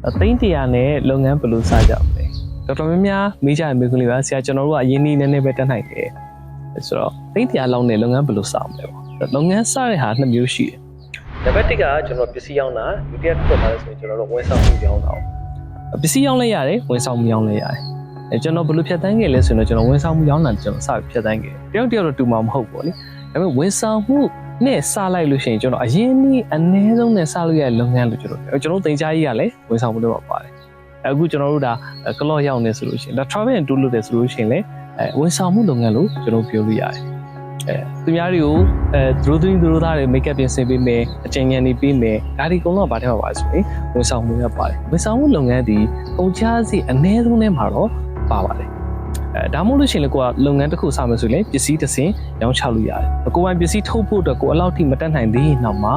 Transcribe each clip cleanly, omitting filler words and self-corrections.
သိန်း100နဲ့လုပ်ငန်းဘယ်လိုစကြမလဲတော်တော်များများမေးကြတဲ့မေးခွန်းလေးပါဆရာကျွန်တော်တို့ကအရင်နည်းနည်းပဲတက်နိုင်တယ်ဆိုတော့သိန်း100လောက်နဲ့လုပ်ငန်းဘယ်လိုစမလဲပေါ့လုပ်ငန်းစတဲ့ဟာ2မျိုးရှိတယ်နံပါတ်1ကကျွန်တော်ပစ္စည်းရောင်းတာဒုတိယတစ်ခုထားလို့ဆိုရင်ကျွန်တော်တို့ဝန်ဆောင်မှုရောင်းတာပစ္စည်းရောင်းလဲရတယ်ဝန်ဆောင်မှုရောင်းလဲရတယ်ကျွန်တော်ဘယ်လိုဖြတ်တန်းခဲ့လဲဆိုတော့ကျွန်တော်ဝန်ဆောင်မှုရောင်းတာကျွန်တော်စဖြတ်တန်းခဲ့တယောက်တော့တူမှာမဟုတ်ဘူးလေဒါပေမဲ့ဝန်ဆောင်မှုနဲ့စလိုက်လို့ရှိရင်ကျွန်တော်အရင်နည်းအနည်းဆုံးနဲ့စလို့ရတဲ့လုပ်ငန်းလို့ကျွန်တော်တင် ကြားကြီးကလည်းဝန်ဆောင်မှုတွေပါပါတယ်အခုကျွန်တော်တို့ဒါကလော့ရောက်နေဆိုလို့ရှိရင်ဒါ travel and tour လုပ်တယ်ဆိုလို့ရှိရင်လည်းဝန်ဆောင်မှုလုပ်ငန်းလို့ကျွန်တော်ပြောလို့ရတယ်သူများတွေကိုသူတို့သားတွေ make up ပြင်ဆင်ပေးမယ်အချိန်ဉာဏ်တွေပေးမယ်ဒါဒီကုန်းတော့ဗာထဲမှာပါဆိုရင်ဝန်ဆောင်မှုရပါတယ်ဝန်ဆောင်မှုလုပ်ငန်းဒီကုန်ချစီအနည်းဆုံးနဲ့မှာတော့ပါပါတယ်ဒါမှမဟုတ်လို့ရှိရင်လည်းကိုကလုပ်ငန်းတစ်ခုစမယ်ဆိုရင်ပစ္စည်းတစ်စင်ရောင်းချလို့ရတယ်ကိုယ်ပိုင်ပစ္စည်းထုတ်ဖို့အတွက်ကိုအလောက်ထိမတက်နိုင်သေးရင်တော့မှ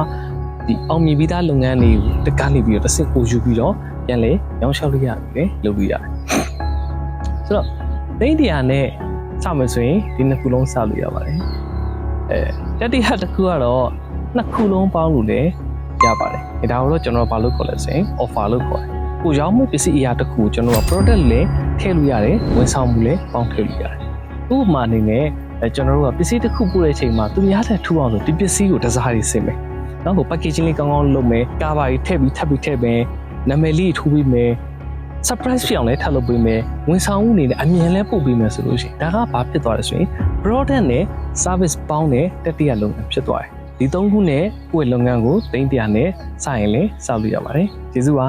ဒီအောင်မြင်ပြီးသားလုပ်ငန်းတွေကိုတကားနေပြီးတော့တစ်စင်ကိုယူပြီးတော့ပြန်လေရောင်းချလို့ရတယ်လေလုပ်လို့ရတယ်ဆိုတော့သိန်း100နဲ့စမယ်ဆိုရင်ဒီနှစ်ခုလုံးစလို့ရပါတယ်တတိယတစ်ခုကတော့နှစ်ခုလုံးပေါင်းလို့လည်းရပါတယ်ဒါကိုတော့ကျွန်တော်ဘာလို့ခေါ်လဲဆိုရင် offer လို့ခေါ်တယ်ကိုရောင်းမှုပစ္စည်းအရာတစ်ခုကျွန်တော်က product လည်းထည့်လို့ရတယ်ဝန်ဆောင်မှုလည်းပေါင်းထည့်လို့ရတယ်ဥပမာအနေနဲ့ကျွန်တော်တို့ကပစ္စည်းတစ်ခုပို့တဲ့အချိန်မှာသူများတဲ့ထူအောင်ဆိုဒီပစ္စည်းကိုတစားရီဆင်မယ်နောက်ကို packaging လေးကောင်းကောင်းလုပ်မယ်ကားပါကြီးထည့်ပြီးထပ်မယ်နာမည်လေးထိုးပြီးမယ် surprise ဖြစ်အောင်လည်းထပ်လုပ်ပေးမယ်ဝန်ဆောင်မှုအနေနဲ့အမြင်လည်းပို့ပေးမယ်ဆိုလို့ရှိရင်ဒါကဘာဖြစ်သွားလဲဆိုရင် product နဲ့ service ပေါင်းတဲ့တတိယလုပ်ငန်းဖြစ်သွားတယ်ဒီသုံးခုနဲ့ကိုယ့်ရဲ့လုပ်ငန်းကိုသိန်း100နဲ့စရင်လည်းစလို့ရပါတယ်ကျေးဇူးပါ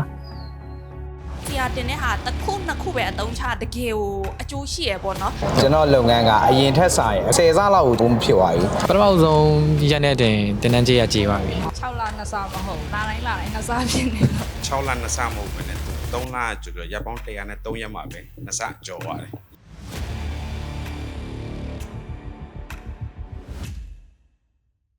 ဆရာတင်တဲ့ဟာတစ်ခုနှစ်ခုပဲအသုံးချတကယ်ကိုအကျိုးရှိရပေါ့နော်ကျွန်တော်လုပ်ငန်းကအရင်ထက်ဆိုင်10ဆလောက်ကိုဘုံဖြစ်သွားပြီပထမဆုံးရက်နဲ့တင်တန်းကြေးရကြေးပါပြီ6လ2ဆမဟုတ်လာတိုင်း2ဆဖြစ်နေ6လ2ဆမဟုတ်ဘဲနဲ့3လကျော်ရပ်ပေါင်း100နဲ့3ရက်မှာပဲ2ဆကျော်သွားတယ်